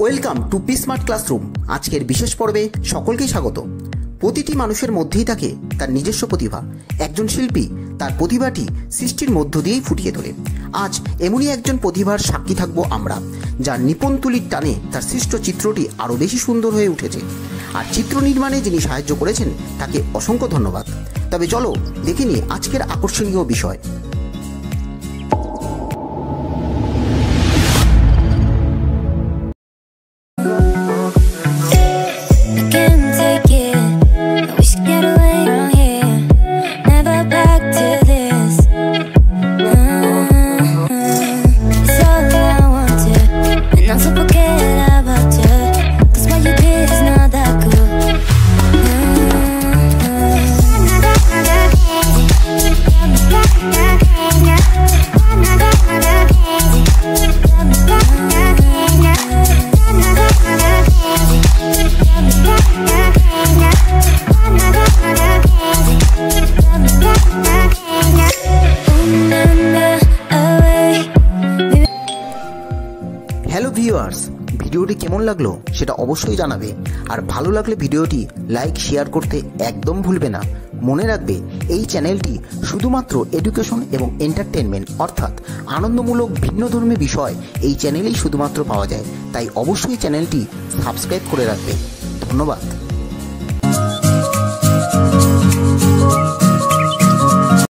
Welcome to P smart classroom. আজকের বিশেষ পর্বে সকলকে স্বাগত। প্রতিটি মানুষের মধ্যেই থাকে তার নিজস্ব প্রতিভা। একজন শিল্পী তার প্রতিভাটি সৃষ্টির মধ্য দিয়েই ফুটিয়ে তোলে। আজ এমনই একজন প্রতিভার সাক্ষী থাকবো আমরা, যার নিপুণ তুলির টানে তার সৃষ্ট চিত্রটি আরও বেশি সুন্দর হয়ে উঠেছে। আর চিত্র নির্মাণে যিনি সাহায্য করেছেন তাকে অসংখ্য ধন্যবাদ। তবে চলো দেখে নিই আজকের আকর্ষণীয় বিষয়। হ্যালো ভিউয়ার্স, ভিডিওটি কেমন লাগলো সেটা অবশ্যই জানাবে। আর ভালো লাগলে ভিডিওটি লাইক শেয়ার করতে একদম ভুলবে না। মনে রাখবে এই চ্যানেলটি শুধুমাত্র এডুকেশন এবং এন্টারটেনমেন্ট অর্থাৎ আনন্দমূলক ভিন্ন ধর্মী বিষয় এই চ্যানেলেই শুধুমাত্র পাওয়া যায়। তাই অবশ্যই চ্যানেলটি সাবস্ক্রাইব করে রাখবে। ধন্যবাদ।